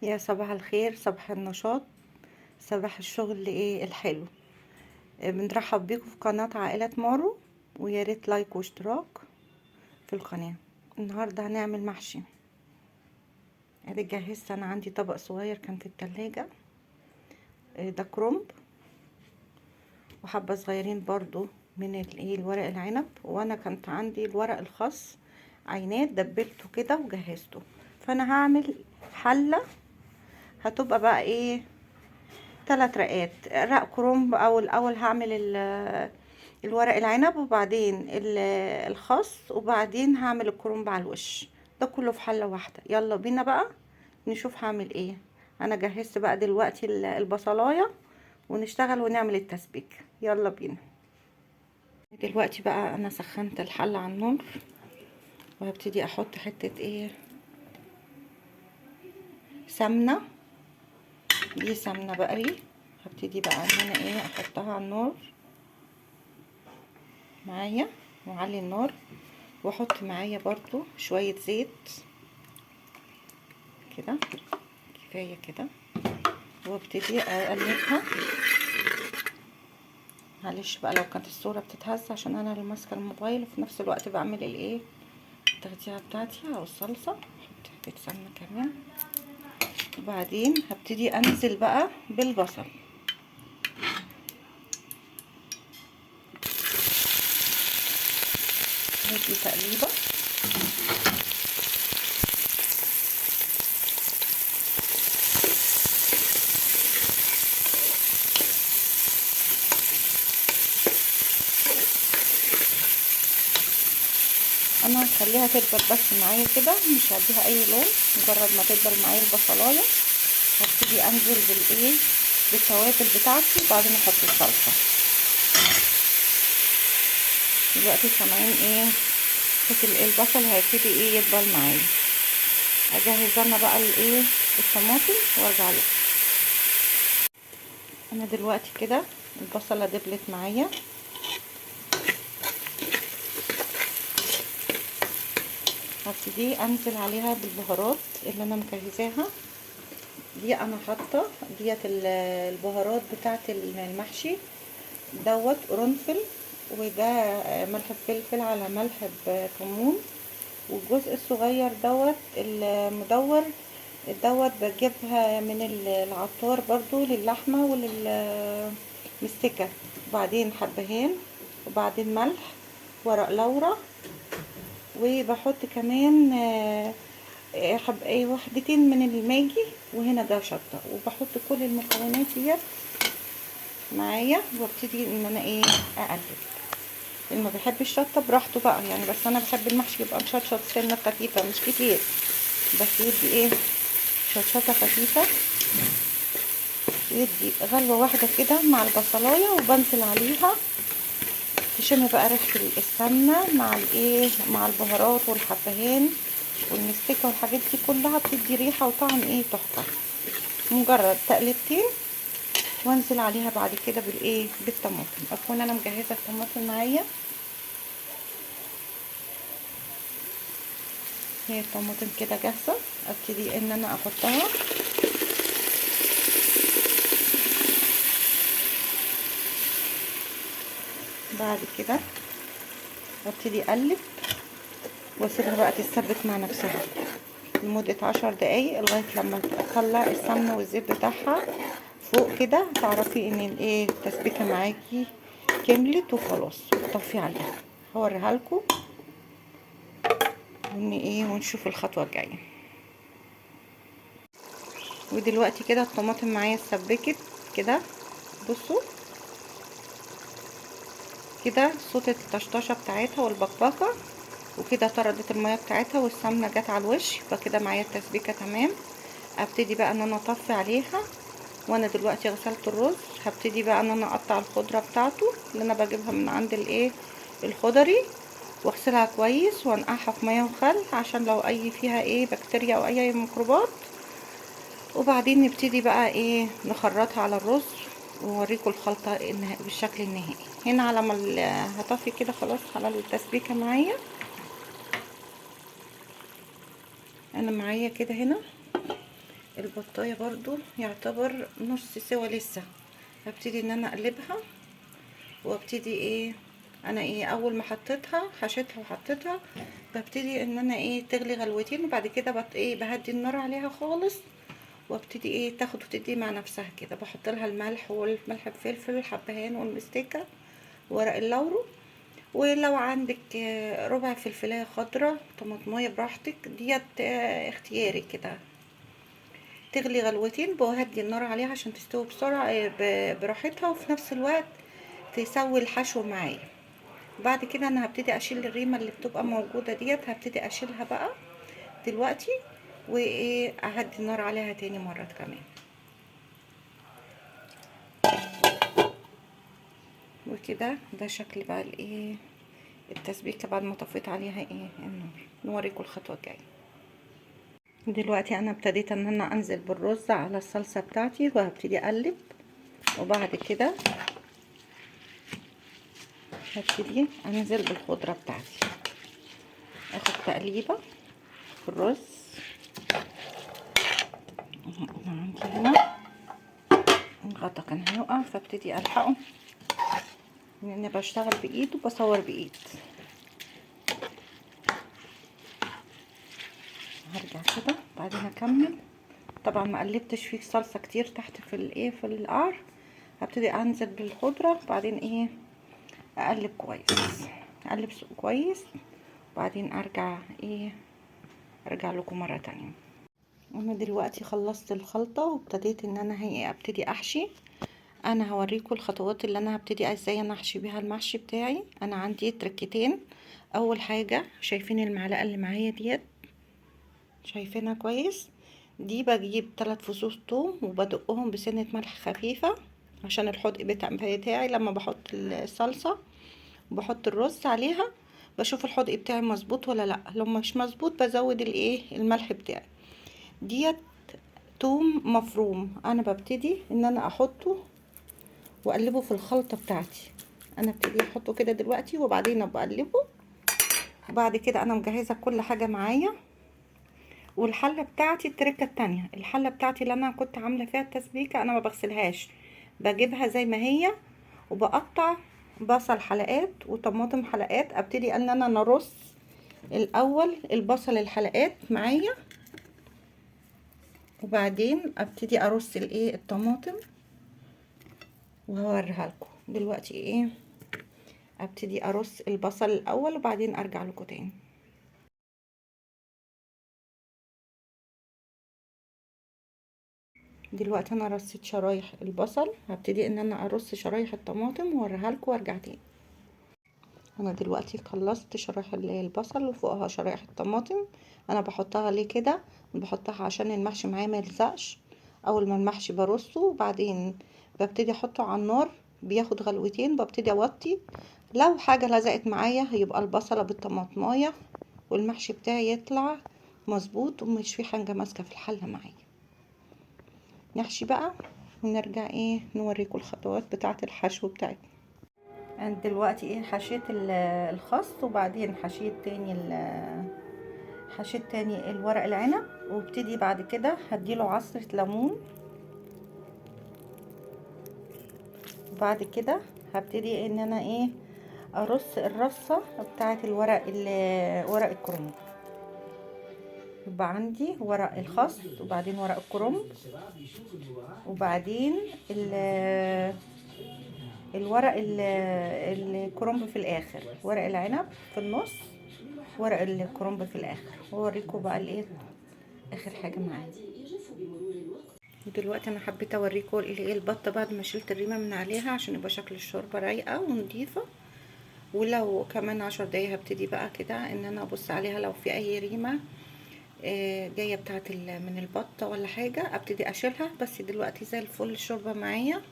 يا صباح الخير، صباح النشاط، صباح الشغل ايه الحلو. بنرحب بيكم في قناة عائلة مارو، ويا ريت لايك واشتراك في القناة. النهاردة هنعمل محشي. ادي جهزت انا، عندي طبق صغير كان في التلاجة، ده كرنب، وحبة صغيرين برضو من الورق العنب، وانا كانت عندي الورق الخاص عينات دبلته كده وجهزته. فانا هعمل حلة هتبقى بقى ايه، 3 رقات. رق كرنب، او الاول هعمل الورق العنب، وبعدين الخس، وبعدين هعمل الكرنب على الوش. ده كله في حله واحده. يلا بينا بقى نشوف هعمل ايه. انا جهزت بقى دلوقتي البصلايه، ونشتغل ونعمل التسبيك. يلا بينا. دلوقتي بقى انا سخنت الحله على النار، وهبتدي احط حته ايه، سمنه. دي سمنه بقري. هبتدي بقى ان انا ايه احطها على النار معايا، واعلي النار، واحط معايا برضو شوية زيت كده، كفاية كده، وابتدي اقلبها. معلش بقى لو كانت الصورة بتتهز، عشان انا اللي ماسكة الموبايل، وفي نفس الوقت بعمل الايه، التغذية بتاعتي او الصلصة. احط حبة سمنة كمان، وبعدين هبتدي انزل بقى بالبصل. ندي تقليبة. انا هخليها تدبل بس معايا كده، مش هديها اي لون، مجرد ما تدبل معايا البصلايه هبتدي انزل بالايه، بالتوابل بتاعتي، وبعدين احط الصلصه. دلوقتي سامعين ايه، صوت البصل هيبتدي ايه يدبل معايا. اجهز انا بقى الايه، الطماطم، وارجع لكم. انا دلوقتي كده البصله دبلت معايا، هبتدي انزل عليها بالبهارات اللي انا مجهزاها. دي انا حاطه ديت البهارات بتاعه المحشي، دوت قرنفل، وده ملح بفلفل على ملح بكمون، والجزء الصغير دوت المدور دوت بجيبها من العطار برضو للحمة وللمستكة. وبعدين حبهان، وبعدين ملح، ورق لورا، وبحط كمان وحدتين من الماجي، وهنا ده شطة. وبحط كل المكونات ديت معايا، وابتدي ان انا ايه اقلب. اللي ما بيحبش الشطه براحته بقى يعني، بس انا بحب المحشي يبقى مشطشط سنه خفيفه، مش كتير، بس يدي ايه، شطشطه خفيفه، يدي غلوه واحده كده مع البصلايه، وبنزل عليها تشم بقى ريحه السمنه مع الايه، مع البهارات والحبهان والمستكه والحاجات دي كلها، بتدي ريحه وطعم ايه تحفه. مجرد تقلبتين، وانزل عليها بعد كده بالايه، بالطماطم. اكون انا مجهزه الطماطم معايا، هي الطماطم كده جاهزه. ابتدي ان انا احطها، بعد كده ابتدي اقلب، واسيبها بقى تتسبك مع نفسها لمده 10 دقايق، لغايه لما تطلع السمنه والزيت بتاعها فوق كده، تعرفي ان الايه، التسبيكه معاكي كملت وخلاص. طفي عليها، هوريها لكم ان ايه، ونشوف الخطوه الجايه. ودلوقتي كده الطماطم معايا اتسبكت كده، بصوا كده صوت الطشطشه بتاعتها والبقبقه، وكده طردت الميه بتاعتها والسمنه جت على الوش، فكده معايا التسبيكه تمام. ابتدي بقى ان انا اطفي عليها. وانا دلوقتي غسلت الرز، هبتدي بقى ان انا اقطع الخضره بتاعته اللي انا بجيبها من عند الايه، الخضري، واغسلها كويس وانقعها في ميه وخل، عشان لو اي فيها ايه بكتيريا او اي ميكروبات. وبعدين نبتدي بقى ايه، نخرطها على الرز، واوريكم الخلطه بالشكل النهائي. هنا على ما هطفي كده خلاص على التسبيكه معايا. انا معايا كده هنا البطايه برضو يعتبر نص سوا لسه. هبتدي ان انا اقلبها، وابتدي ايه، انا ايه اول ما حطيتها حشيتها وحطيتها، ببتدي ان انا ايه تغلي غلوتين، وبعد كده ايه بهدي النار عليها خالص، وابتدي ايه تاخد وتدي مع نفسها كده. بحط لها الملح والملح بفلفل الحبهان والمستكه ورق اللورو، ولو عندك ربع فلفلايه خضراء، طماطمايه براحتك ديت، اختياري كده. تغلي غلوتين، بهدي النار عليها عشان تستوي بسرعه براحتها، وفي نفس الوقت تسوي الحشو معايا. بعد كده انا هبتدي اشيل الريمه اللي بتبقى موجوده ديت، هبتدي اشيلها بقى دلوقتي، وايه اهدي النار عليها تاني مره كمان. وكده ده شكل بقى الايه التسبيكه بعد ما طفيت عليها ايه النار. نوريكم الخطوه الجايه. دلوقتي انا ابتديت ان انا انزل بالرز على الصلصه بتاعتي، وهبتدي اقلب، وبعد كده هبتدي انزل بالخضره بتاعتي، اخد تقليبه في الرز. عندي هنا الغطا كان هيقع، فابتدي الحقه لان بشتغل بايد وبصور بايد. هرجع كده بعدين اكمل. طبعا ما قلبتش فيه صلصه كتير تحت في الايه في القعر. هبتدي انزل بالخضره، بعدين ايه اقلب كويس، اقلب كويس، وبعدين ارجع ايه ارجع لكم مره تانية. انا دلوقتي خلصت الخلطه، وابتديت ان انا هي ابتدي احشي. انا هوريكم الخطوات اللي انا هبتدي ازاي انا احشي بيها المحشي بتاعي. انا عندي تركتين. اول حاجه شايفين المعلقه اللي معايا ديت، شايفينها كويس؟ دي بجيب 3 فصوص توم وبدقهم بسنه ملح خفيفه عشان الحدق بتاعي لما بحط الصلصه وبحط الرز عليها، بشوف الحدق بتاعي مظبوط ولا لا. لو مش مظبوط بزود الايه الملح بتاعي. ديت توم مفروم، انا ببتدي ان انا احطه واقلبه في الخلطه بتاعتي. انا ابتدي احطه كده دلوقتي، وبعدين ابقى اقلبه. وبعد كده انا مجهزه كل حاجه معايا. والحله بتاعتي التركه التانية، الحله بتاعتي اللي انا كنت عامله فيها التسبيكه انا ما بغسلهاش، بجيبها زي ما هي، وبقطع بصل حلقات وطماطم حلقات. ابتدي ان انا نرص الاول البصل الحلقات معايا، وبعدين ابتدي ارص الايه الطماطم، وهوريها لكم دلوقتي ايه. ابتدي ارص البصل الاول، وبعدين ارجع لكم تاني. دلوقتي انا رصيت شرايح البصل، هبتدي ان انا ارص شرايح الطماطم واوريها لكم وارجع تاني. انا دلوقتي خلصت شرايح البصل وفوقها شرايح الطماطم. انا بحطها ليه كده؟ بحطها عشان المحشي معايا ما يلزقش. اول ما المحشي برصه، وبعدين ببتدي احطه على النار، بياخد غلوتين، ببتدي اوطي. لو حاجه لزقت معايا يبقى البصله بالطماطمايه، والمحشي بتاعي يطلع مظبوط ومش في حاجه ماسكه في الحله معايا. نحشي بقى ونرجع ايه نوريكم الخطوات بتاعه الحشو بتاعتنا. انا دلوقتي ايه حشيت الخس، وبعدين حشيت تاني الورق العنب، وابتدي بعد كده هديله عصرة ليمون. وبعد كده هبتدي ان انا ايه ارص الرصة بتاعه ورق الكرنب. يبقى عندي ورق الخس، وبعدين ورق الكرنب، وبعدين الكرنب في الاخر، ورق العنب في النص، ورق الكرنب في الاخر. واوريكم بقى الايه اخر حاجه معايا. دلوقتي انا حبيت اوريكم الايه البطه بعد ما شلت الريمه من عليها عشان يبقى شكل الشوربه رايقه ونضيفه. ولو كمان 10 دقايق هبتدي بقى كده ان انا ابص عليها لو في اي ريمه جايه بتاعت من البطه ولا حاجه، ابتدي اشيلها. بس دلوقتي زي الفل الشوربه معايا.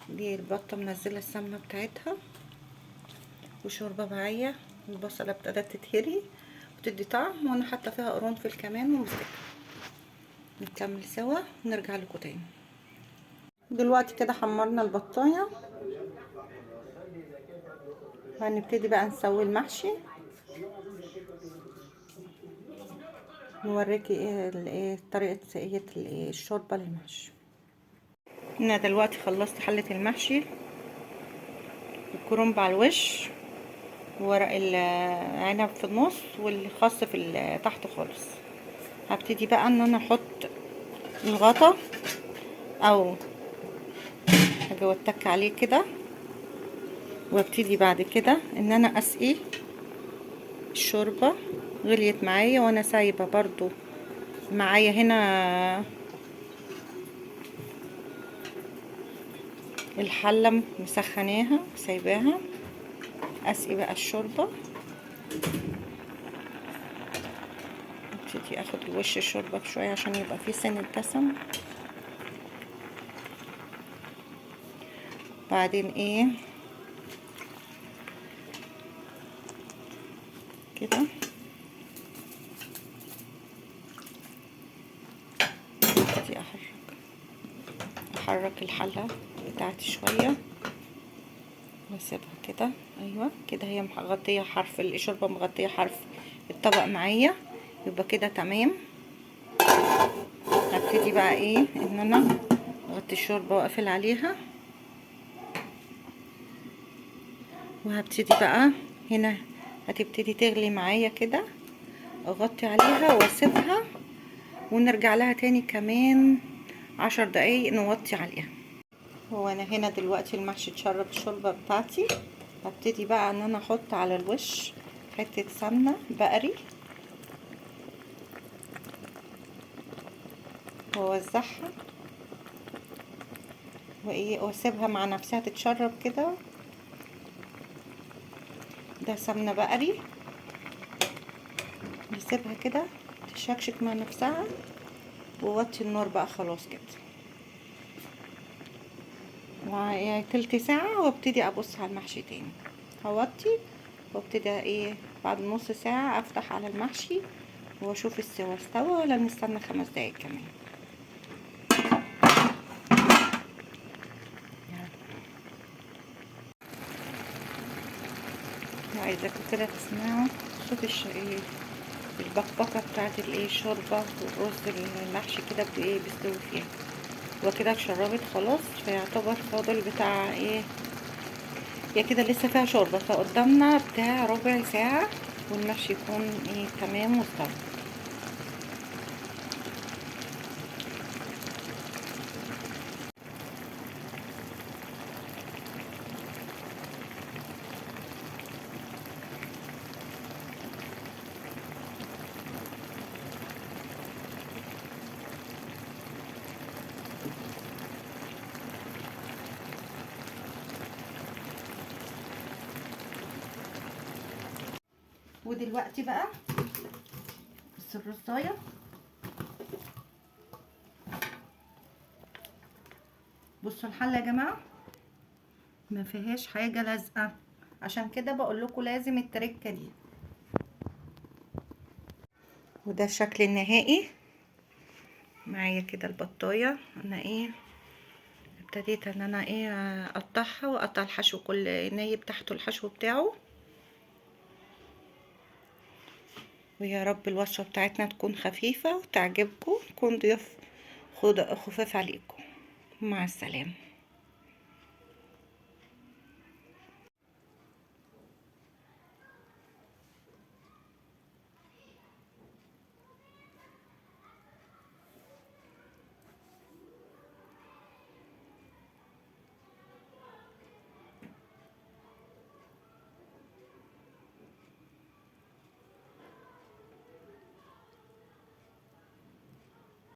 دي البطه منزله السمنه بتاعتها وشوربه معايا. البصله ابتدت تتهري وتدي طعم، وانا حاطه فيها قرنفل كمان ومسكه. نكمل سوا ونرجع لكم تاني. دلوقتي كده حمرنا البطايه، هنبتدي بقى نسوي المحشي. نوريكي طريقة سقية الشوربة للمحشي. انا دلوقتي خلصت حلة المحشي، الكرنب على الوش وورق العنب في النص والخس في تحت خالص. هبتدي بقى ان انا احط الغطا او هاجي واتك عليه كده، وابتدي بعد كده ان انا اسقي الشوربة. غليت معايا وانا سايبة برضو معايا هنا الحلة مسخناها سايباها. اسقي بقى الشوربة، ابتدي اخد الوش الشوربة شوية عشان يبقى فيه سن دسم. بعدين كده ابتدي احرك الحلة بتاعتي شوية واسيبها كده. ايوه كده هي مغطية حرف الشوربة، مغطية حرف الطبق معايا، يبقى كده تمام. هبتدي بقى ان انا اغطي الشوربة واقفل عليها، وهبتدي بقى هنا هتبتدي تغلي معايا كده، اغطي عليها واسيبها ونرجع لها تاني كمان 10 دقايق نوطي عليها. هو انا هنا دلوقتي المحشي اتشرب الشوربة بتاعتي. هبتدي بقى ان انا احط على الوش حتة سمنة بقري واوزعها واسيبها مع نفسها تتشرب كده. ده سمنة بقري، نسيبها كده تشكشك مع نفسها ووطي النار بقى خلاص كده. يعني تلت ساعة وابتدي ابص على المحشي تاني. هوطي وابتدي بعد نص ساعة افتح على المحشي واشوف السوا استوى ولا نستنى 5 دقايق كمان. عايزاكم كده تسمعوا صوت البقبقة بتاعت الشوربة والرز المحشي كده بيستوي فيها. وكده اتشربت خلاص، فيعتبر فاضل بتاع هي كده لسه فيها شوربة، فقدامنا بتاع ربع ساعة والمحشي يكون تمام واستوى. ودلوقتي بقى بس الرصاية بصوا الحلة يا جماعة ما فيهاش حاجة لازقة، عشان كده بقول لكم لازم التركة دي. وده الشكل النهائي معايا كده البطاية. انا ابتديت ان انا اقطعها واقطع الحشو، كل نايب تحته الحشو بتاعه. ويا رب الوصفة بتاعتنا تكون خفيفة وتعجبكم، تكون ضيوف خفاف عليكم. مع السلامة.